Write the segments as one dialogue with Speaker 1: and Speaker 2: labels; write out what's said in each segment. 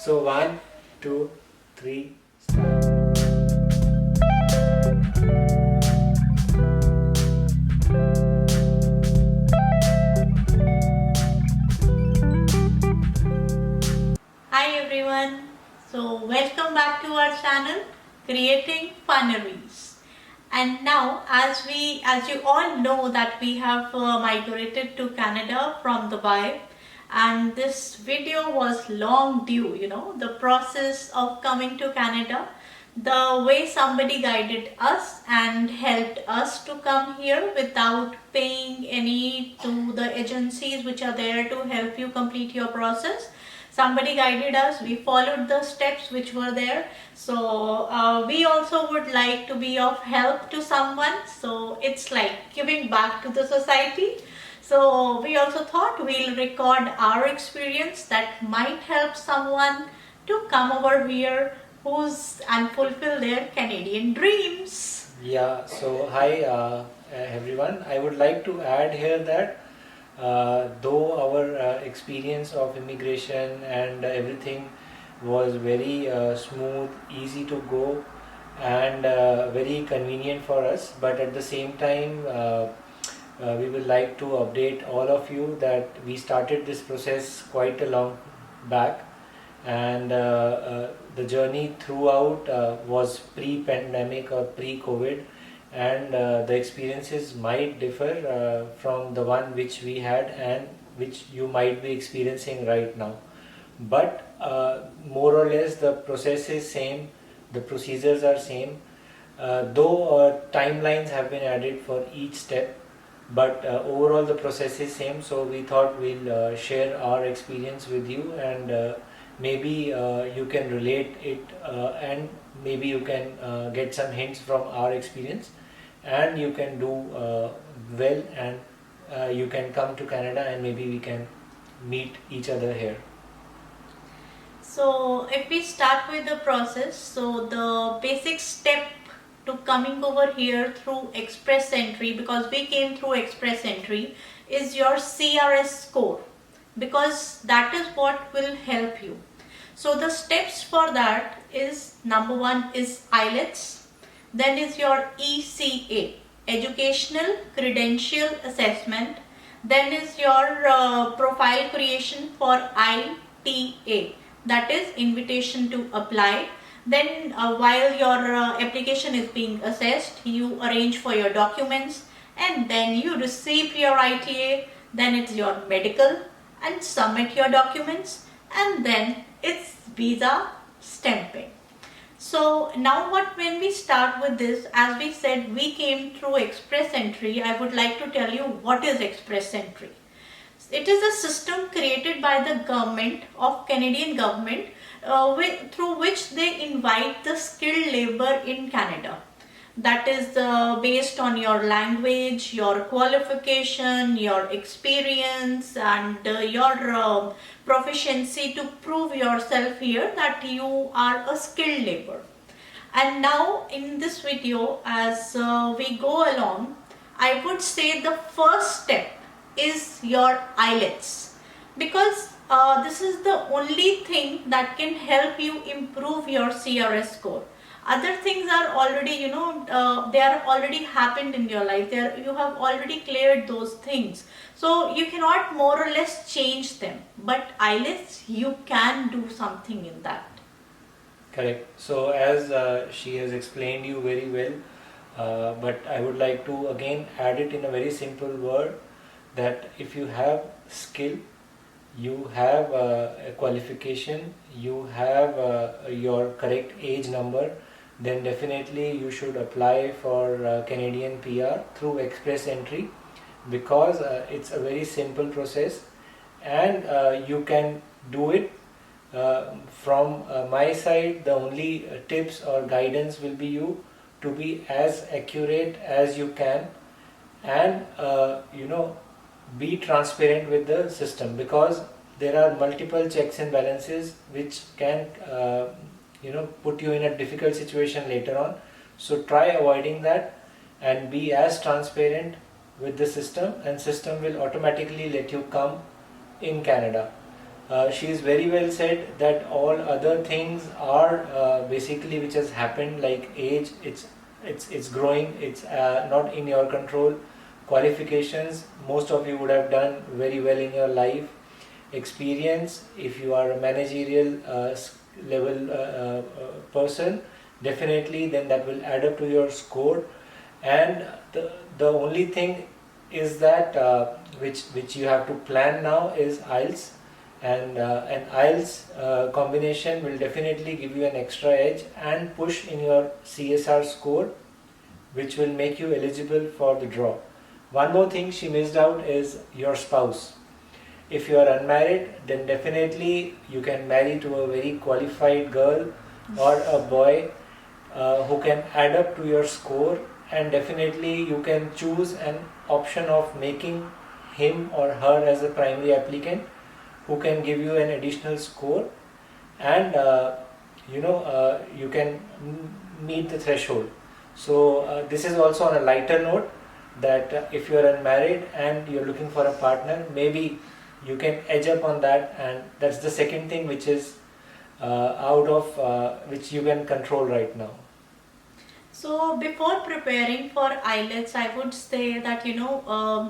Speaker 1: So 1, 2, 3, start.
Speaker 2: Hi everyone. Welcome back to our channel Creating Funneries. And now as you all know that we have migrated to Canada from Dubai, and this video was long due, the process of coming to Canada, the way somebody guided us and helped us to come here without paying any to the agencies which are there to help you complete your process. Somebody guided us, we followed the steps which were there. We also would like to be of help to someone, so it's like giving back to the society. So we also thought we'll record our experience that might help someone to come over here who's and fulfill their Canadian dreams.
Speaker 1: Yeah, so hi everyone. I would like to add here that though our experience of immigration and everything was very smooth, easy to go, and very convenient for us, but at the same time, we would like to update all of you that we started this process quite a long back, and the journey throughout was pre-pandemic or pre-COVID, and the experiences might differ from the one which we had and which you might be experiencing right now, but more or less the process is same, the procedures are same, though timelines have been added for each step, but overall the process is same. So we thought we'll share our experience with you, and maybe you can relate it, and maybe you can get some hints from our experience, and you can do well, and you can come to Canada, and maybe we can meet each other here.
Speaker 2: So if we start with the process, so the basic step to coming over here through Express Entry, because we came through Express Entry, is your CRS score, because that is what will help you. So the steps for that is, number one is IELTS, then is your ECA, Educational Credential Assessment, then is your profile creation for ITA, that is invitation to apply. Then while your application is being assessed, you arrange for your documents, and then you receive your ITA, then it's your medical and submit your documents, and then it's visa stamping. So now when we start with this, as we said, we came through Express Entry. I would like to tell you what is Express Entry. It is a system created by the government of Canadian government, through which they invite the skilled labor in Canada. That is based on your language, your qualification, your experience, and your proficiency to prove yourself here that you are a skilled labor. And now in this video, as we go along, I would say the first step is your IELTS, because this is the only thing that can help you improve your CRS score. Other things are already, they are already happened in your life. You have already cleared those things. So you cannot more or less change them. But IELTS, you can do something in that.
Speaker 1: Correct. So as she has explained you very well, but I would like to again add it in a very simple word, that if you have skill, you have a qualification, you have your correct age number, then definitely you should apply for Canadian PR through Express Entry, because it's a very simple process, and you can do it. From my side, the only tips or guidance will be you to be as accurate as you can, and be transparent with the system, because there are multiple checks and balances which can put you in a difficult situation later on. So try avoiding that and be as transparent with the system, and system will automatically let you come in Canada. she is very well said that all other things are basically which has happened, like age, it's growing, it's not in your control. Qualifications, most of you would have done very well in your life. Experience, if you are a managerial level person, definitely then that will add up to your score. And the only thing is that which you have to plan now is IELTS, and an IELTS combination will definitely give you an extra edge and push in your CSR score, which will make you eligible for the draw. One more thing she missed out is your spouse. If you are unmarried, then definitely you can marry to a very qualified girl or a boy who can add up to your score, and definitely you can choose an option of making him or her as a primary applicant, who can give you an additional score, and you can meet the threshold. So this is also on a lighter note, that if you are unmarried and you're looking for a partner, maybe you can edge up on that, and that's the second thing which is out of which you can control right now.
Speaker 2: So before preparing for IELTS, I would say that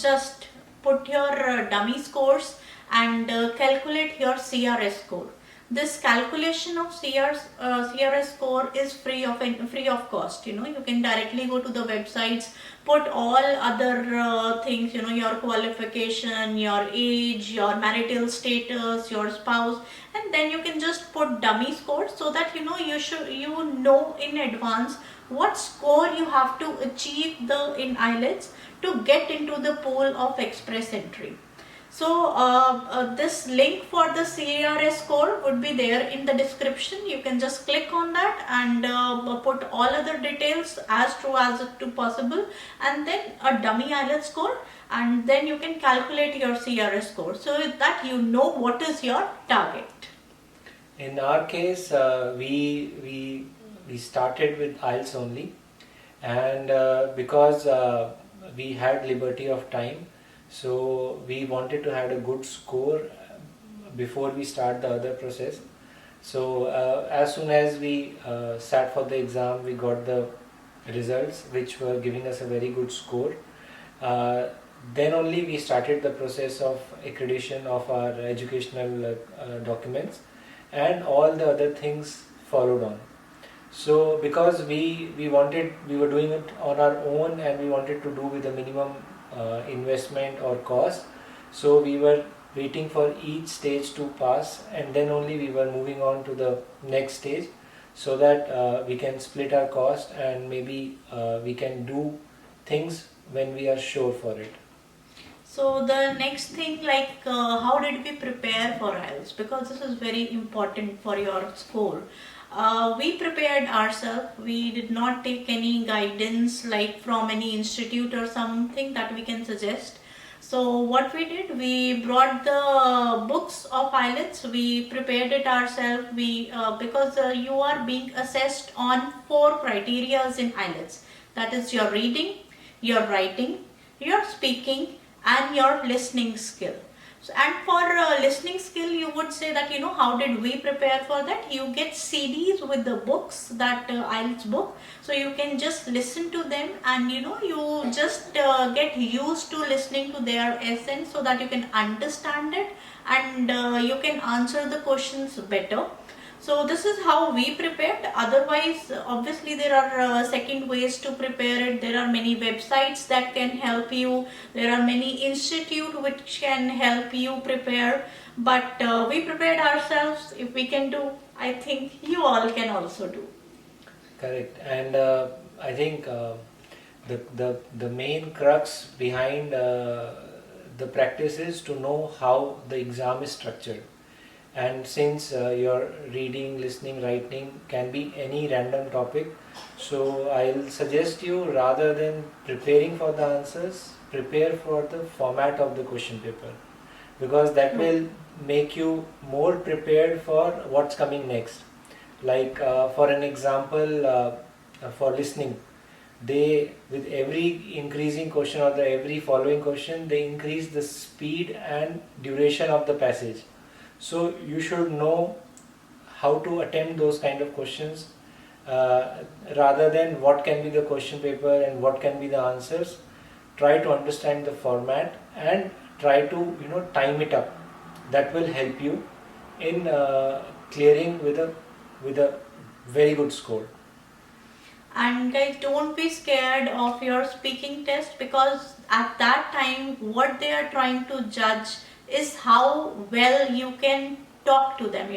Speaker 2: just put your dummy scores and calculate your CRS score. This calculation of CRS score is free of cost. You can directly go to the websites, put all other things, your qualification, your age, your marital status, your spouse, and then you can just put dummy scores, so that you know in advance what score you have to achieve in IELTS to get into the pool of express entry. So this link for the CRS score would be there in the description. You can just click on that and put all other details as true as to possible, and then a dummy IELTS score, and then you can calculate your CRS score, so that you know what is your target.
Speaker 1: In our case, we started with IELTS only, and because we had liberty of time, so we wanted to have a good score before we start the other process. So as soon as we sat for the exam, we got the results which were giving us a very good score. Then only we started the process of accreditation of our educational documents, and all the other things followed on. So because we were doing it on our own, and we wanted to do with a minimum investment or cost, so we were waiting for each stage to pass, and then only we were moving on to the next stage, so that we can split our cost, and maybe we can do things when we are sure for it.
Speaker 2: So the next thing, like how did we prepare for IELTS, because this is very important for your score. We prepared ourselves. We did not take any guidance like from any institute or something that we can suggest. So what we did, we brought the books of IELTS. We prepared it ourselves. Because you are being assessed on 4 criterias in IELTS. That is your reading, your writing, your speaking, and your listening skill. So, and for listening skill, you would say that how did we prepare for that? You get CDs with the books, that IELTS book, so you can just listen to them, and you just get used to listening to their essence, so that you can understand it, and you can answer the questions better. So this is how we prepared. Otherwise, obviously there are second ways to prepare it. There are many websites that can help you. There are many institutes which can help you prepare. But we prepared ourselves. If we can do, I think you all can also do.
Speaker 1: Correct. And I think the main crux behind the practice is to know how the exam is structured. And since your reading, listening, writing can be any random topic, so I'll suggest you, rather than preparing for the answers, prepare for the format of the question paper, because that will make you more prepared for what's coming next. Like for an example, for listening, they, with every increasing question or every following question, they increase the speed and duration of the passage. So you should know how to attempt those kind of questions, rather than what can be the question paper and what can be the answers. Try to understand the format and try to time it up. That will help you in clearing with a very good score.
Speaker 2: And guys, don't be scared of your speaking test, because at that time what they are trying to judge is how well you can talk to them,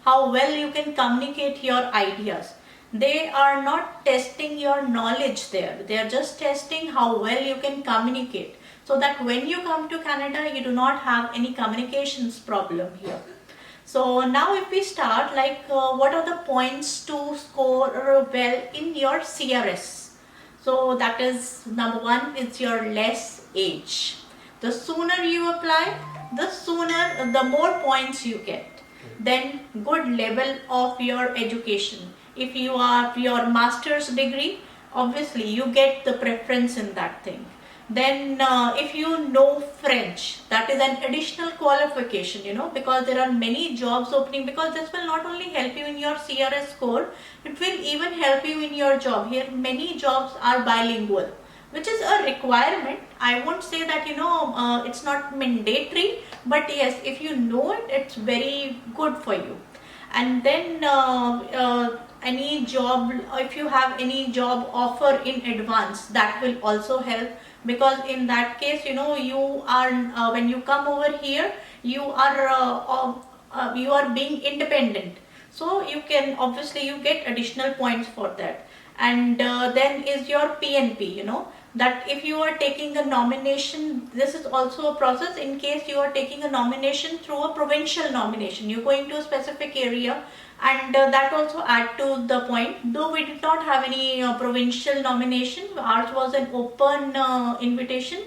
Speaker 2: how well you can communicate your ideas. They are not testing your knowledge there, they are just testing how well you can communicate, so that when you come to Canada you do not have any communications problem here. So now if we start, like what are the points to score well in your CRS? So that is, number one is your less age. The sooner you apply, the more points you get. Then good level of your education. If you have your master's degree, obviously you get the preference in that thing. Then if you know French, that is an additional qualification, because there are many jobs opening, because this will not only help you in your CRS score, it will even help you in your job. Here many jobs are bilingual, which is a requirement. I won't say that it's not mandatory, but yes, if you know it, it's very good for you. And then any job, if you have any job offer in advance, that will also help, because in that case you are when you come over here, you are being independent, so you can obviously you get additional points for that. And then is your PNP, that if you are taking a nomination, this is also a process. In case you are taking a nomination through a provincial nomination, you're going to a specific area, and that also add to the point. Though we did not have any provincial nomination, ours was an open invitation,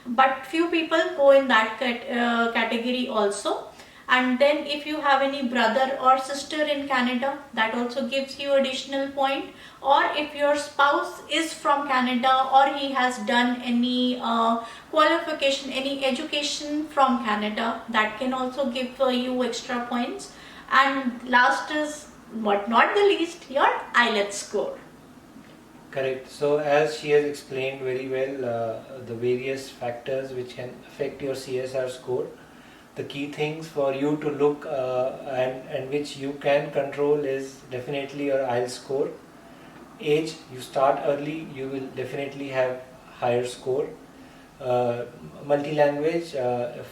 Speaker 2: but few people go in that category also. And then if you have any brother or sister in Canada, that also gives you additional point. Or if your spouse is from Canada, or he has done any qualification, any education from Canada, that can also give you extra points. And last is, but not the least, your IELTS score.
Speaker 1: Correct. So as she has explained very well, the various factors which can affect your CSR score, the key things for you to look and which you can control is definitely your IELTS score. Age, you start early, you will definitely have higher score. Multi-language,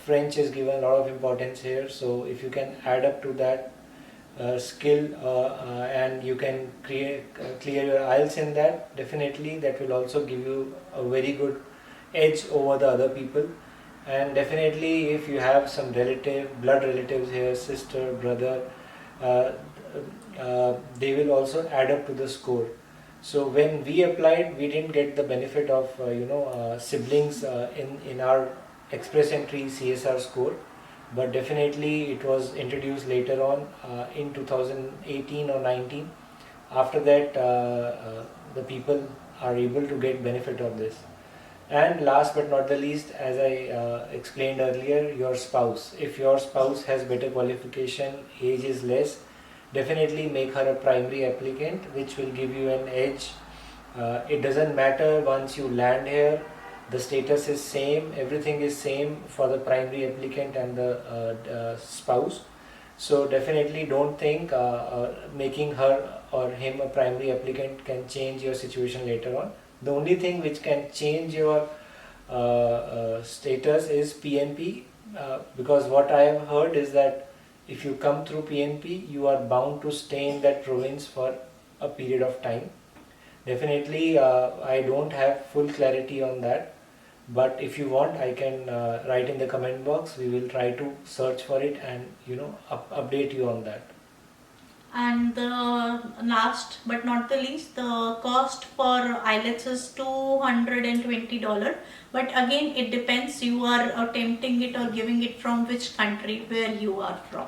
Speaker 1: French is given a lot of importance here, so if you can add up to that skill and you can clear your IELTS in that, definitely that will also give you a very good edge over the other people. And definitely if you have some blood relatives here, sister, brother, they will also add up to the score. So when we applied, we didn't get the benefit of siblings in our express entry CSR score, but definitely it was introduced later on in 2018 or 19. After that, the people are able to get benefit of this. And last but not the least, as I explained earlier, your spouse. If your spouse has better qualification, age is less, definitely make her a primary applicant, which will give you an edge. It doesn't matter once you land here, the status is same, everything is same for the primary applicant and the spouse. So definitely don't think making her or him a primary applicant can change your situation later on. The only thing which can change your status is PNP, because what I have heard is that if you come through PNP, you are bound to stay in that province for a period of time. Definitely, I don't have full clarity on that, but if you want, I can write in the comment box. We will try to search for it and update you on that.
Speaker 2: And the last but not the least, the cost for IELTS is $220. But again, it depends, you are attempting it or giving it from which country, where you are from.